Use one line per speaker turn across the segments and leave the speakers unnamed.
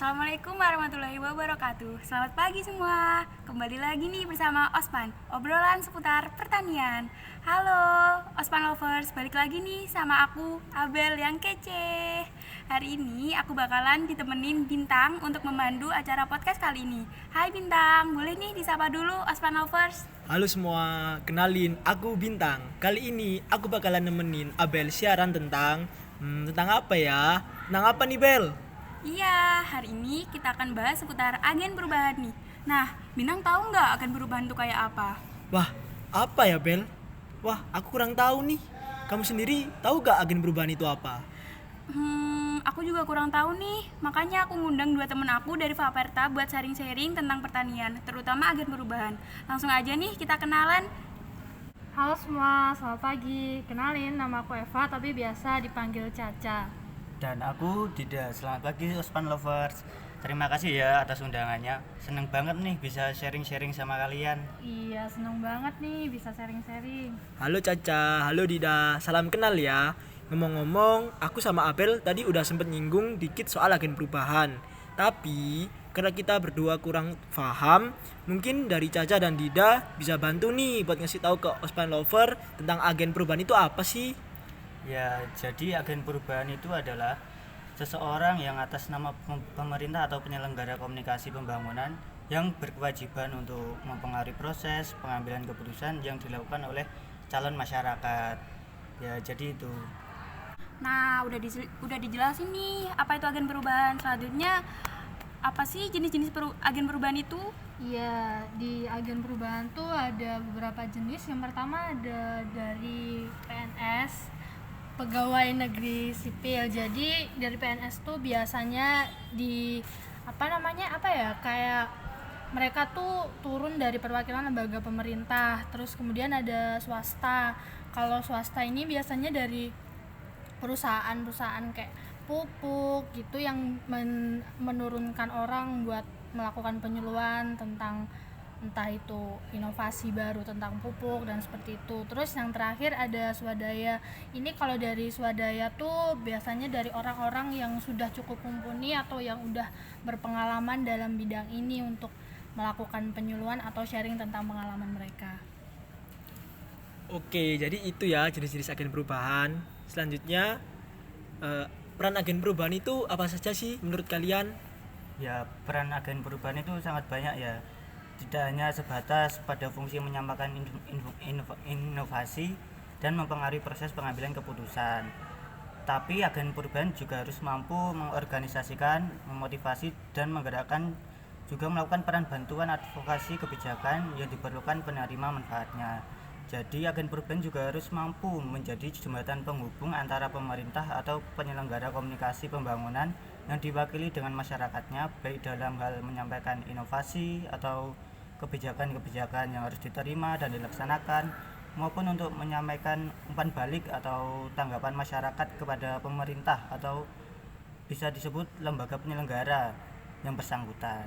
Assalamualaikum warahmatullahi wabarakatuh. Selamat pagi semua. Kembali lagi nih bersama Ospan, obrolan seputar pertanian. Halo Ospan lovers, balik lagi nih sama aku Abel yang kece. Hari ini aku bakalan ditemenin Bintang untuk memandu acara podcast kali ini. Hai Bintang, boleh nih disapa dulu Ospan lovers?
Halo semua, kenalin aku Bintang. Kali ini aku bakalan nemenin Abel siaran tentang apa ya? Tentang apa nih Bel?
Iya, hari ini kita akan bahas seputar agen perubahan nih. Nah, Bintang tahu nggak agen perubahan itu kayak apa?
Wah, apa ya Bel? Wah, aku kurang tahu nih. Kamu sendiri tahu gak agen perubahan itu apa?
Aku juga kurang tahu nih. Makanya aku ngundang dua temen aku dari Faperta buat sharing-sharing tentang pertanian, terutama agen perubahan. Langsung aja nih kita kenalan.
Halo semua, selamat pagi. Kenalin, nama aku Eva tapi biasa dipanggil Caca.
Dan aku Dida. Selamat pagi Ospan Lovers. Terima kasih ya atas undangannya. Seneng banget nih bisa sharing-sharing sama kalian.
Iya, seneng banget nih bisa sharing-sharing.
Halo Caca, halo Dida, salam kenal ya. Ngomong-ngomong, aku sama Abel tadi udah sempet nyinggung dikit soal agen perubahan. Tapi, karena kita berdua kurang paham, mungkin dari Caca dan Dida bisa bantu nih buat ngasih tahu ke Ospan Lover tentang agen perubahan itu apa sih?
Ya, jadi agen perubahan itu adalah seseorang yang atas nama pemerintah atau penyelenggara komunikasi pembangunan yang berkewajiban untuk mempengaruhi proses pengambilan keputusan yang dilakukan oleh calon masyarakat. Ya, jadi itu.
Nah, udah dijelasin nih apa itu agen perubahan. Selanjutnya, apa sih jenis-jenis agen perubahan itu?
Iya, di agen perubahan tuh ada beberapa jenis. Yang pertama ada dari PNS, pegawai negeri sipil. Jadi dari PNS tuh biasanya di kayak mereka tuh turun dari perwakilan lembaga pemerintah. Terus kemudian ada swasta. Kalau swasta ini biasanya dari perusahaan-perusahaan kayak pupuk gitu yang menurunkan orang buat melakukan penyuluhan tentang entah itu inovasi baru tentang pupuk dan seperti itu. Terus yang terakhir ada swadaya. Ini kalau dari swadaya tuh biasanya dari orang-orang yang sudah cukup mumpuni atau yang udah berpengalaman dalam bidang ini untuk melakukan penyuluhan atau sharing tentang pengalaman mereka.
Oke, jadi itu ya jenis-jenis agen perubahan. Selanjutnya, peran agen perubahan itu apa saja sih menurut kalian?
Ya, peran agen perubahan itu sangat banyak ya. Tidak hanya sebatas pada fungsi menyampaikan inovasi dan mempengaruhi proses pengambilan keputusan. Tapi agen perubahan juga harus mampu mengorganisasikan, memotivasi dan menggerakkan, juga melakukan peran bantuan advokasi kebijakan yang diperlukan penerima manfaatnya. Jadi agen perubahan juga harus mampu menjadi jembatan penghubung antara pemerintah atau penyelenggara komunikasi pembangunan yang diwakili dengan masyarakatnya, baik dalam hal menyampaikan inovasi atau kebijakan-kebijakan yang harus diterima dan dilaksanakan, maupun untuk menyampaikan umpan balik atau tanggapan masyarakat kepada pemerintah atau bisa disebut lembaga penyelenggara yang bersangkutan.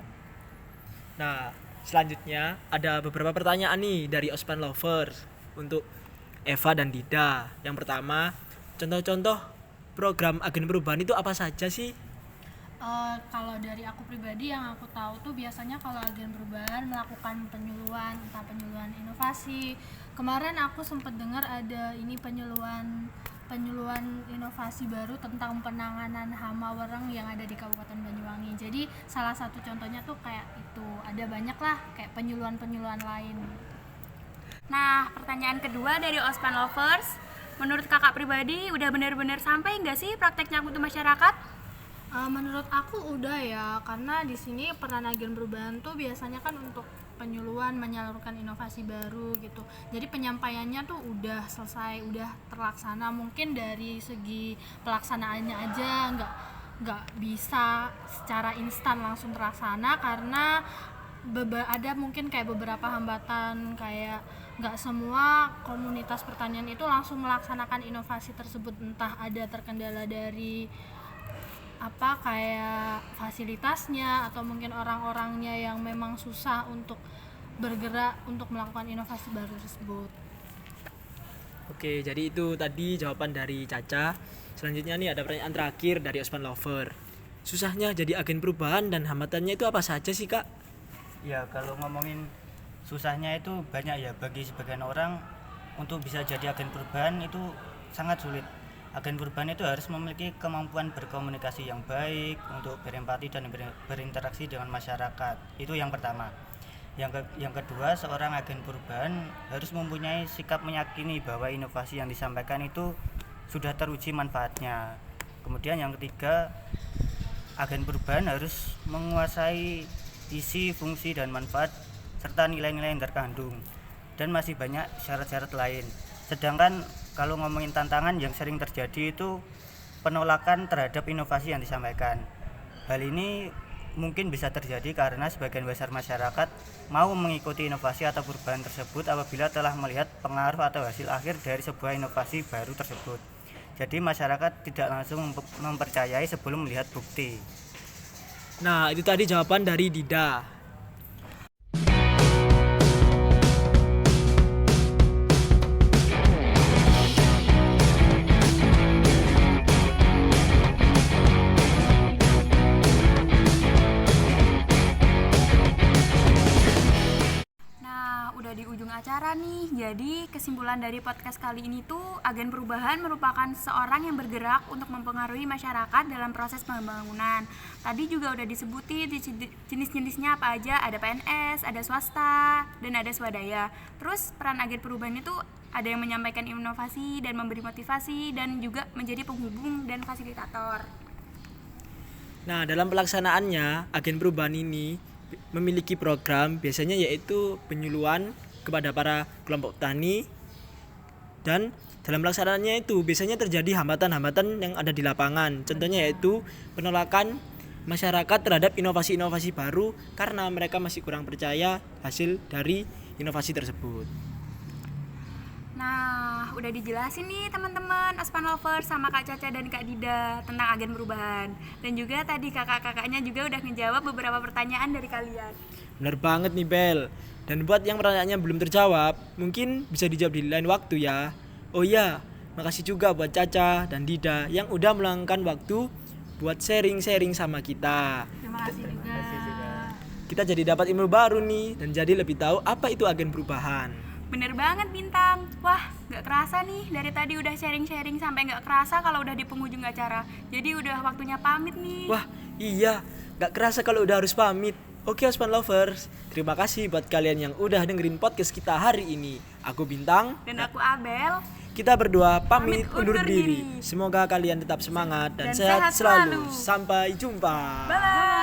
Nah, selanjutnya ada beberapa pertanyaan nih dari Ospan Lovers untuk Eva dan Dida. Yang pertama, contoh-contoh program agen perubahan itu apa saja sih?
Kalau dari aku pribadi yang aku tahu tuh biasanya kalau agen perubahan melakukan penyuluhan, entah penyuluhan inovasi. Kemarin aku sempat dengar ada ini penyuluhan inovasi baru tentang penanganan hama wereng yang ada di Kabupaten Banyuwangi. Jadi salah satu contohnya tuh kayak itu. Ada banyak lah kayak penyuluhan lain.
Nah, pertanyaan kedua dari Ospan Lovers. Menurut kakak pribadi, udah benar-benar sampai nggak sih prakteknya untuk masyarakat?
Menurut aku udah ya, karena di sini peran agen perubahan tuh biasanya kan untuk penyuluhan, menyalurkan inovasi baru gitu. Jadi penyampaiannya tuh udah selesai, udah terlaksana. Mungkin dari segi pelaksanaannya aja nggak bisa secara instan langsung terlaksana karena ada mungkin kayak beberapa hambatan, kayak nggak semua komunitas pertanian itu langsung melaksanakan inovasi tersebut, entah ada terkendala dari kayak fasilitasnya atau mungkin orang-orangnya yang memang susah untuk bergerak untuk melakukan inovasi baru tersebut.
Oke, jadi itu tadi jawaban dari Caca. Selanjutnya nih ada pertanyaan terakhir dari Osman Lover. susahnya jadi agen perubahan dan hambatannya itu apa saja sih Kak?
Ya kalau ngomongin susahnya itu banyak ya, bagi sebagian orang untuk bisa jadi agen perubahan itu sangat sulit. Agen perubahan itu harus memiliki kemampuan berkomunikasi yang baik, untuk berempati dan berinteraksi dengan masyarakat. Itu yang pertama. Yang kedua, seorang agen perubahan harus mempunyai sikap meyakini bahwa inovasi yang disampaikan itu sudah teruji manfaatnya. Kemudian yang ketiga, agen perubahan harus menguasai isi, fungsi, dan manfaat serta nilai-nilai yang terkandung, dan masih banyak syarat-syarat lain. Sedangkan kalau ngomongin tantangan yang sering terjadi itu penolakan terhadap inovasi yang disampaikan. Hal ini mungkin bisa terjadi karena sebagian besar masyarakat mau mengikuti inovasi atau perubahan tersebut apabila telah melihat pengaruh atau hasil akhir dari sebuah inovasi baru tersebut. Jadi masyarakat tidak langsung mempercayai sebelum melihat bukti.
Nah, itu tadi jawaban dari Dida.
Nah, udah di ujung acara nih. Jadi, kesimpulan dari podcast kali ini tuh, agen perubahan merupakan seorang yang bergerak untuk mempengaruhi masyarakat dalam proses pembangunan. Tadi juga udah disebutin jenis-jenisnya apa aja, ada PNS, ada swasta, dan ada swadaya. Terus, peran agen perubahan itu ada yang menyampaikan inovasi dan memberi motivasi, dan juga menjadi penghubung dan fasilitator.
Nah, dalam pelaksanaannya, agen perubahan ini memiliki program biasanya yaitu penyuluhan kepada para kelompok tani, dan dalam pelaksanaannya itu biasanya terjadi hambatan-hambatan yang ada di lapangan. Contohnya yaitu penolakan masyarakat terhadap inovasi-inovasi baru karena mereka masih kurang percaya hasil dari inovasi tersebut.
Nah, udah dijelasin nih teman-teman Ospan Lovers sama Kak Caca dan Kak Dida tentang agen perubahan. Dan juga tadi kakak-kakaknya juga udah ngejawab beberapa pertanyaan dari kalian.
Bener banget nih Bel. Dan buat yang pertanyaannya belum terjawab, mungkin bisa dijawab di lain waktu ya. Oh iya, makasih juga buat Caca dan Dida yang udah meluangkan waktu buat sharing-sharing sama kita.
Terima kasih juga.
Kita jadi dapat ilmu baru nih dan jadi lebih tahu apa itu agen perubahan.
Bener banget Bintang. Wah, gak kerasa nih dari tadi udah sharing-sharing sampai gak kerasa kalau udah di penghujung acara. Jadi udah waktunya pamit nih.
Wah, iya, gak kerasa kalau udah harus pamit. Oke Ospan Lovers, terima kasih buat kalian yang udah dengerin podcast kita hari ini. Aku Bintang
Dan aku Abel.
Kita berdua pamit
Pamit
undur
undur
diri.
diri.
Semoga kalian tetap semangat dan
Dan
sehat
sehat
selalu.
selalu.
Sampai jumpa.
Bye.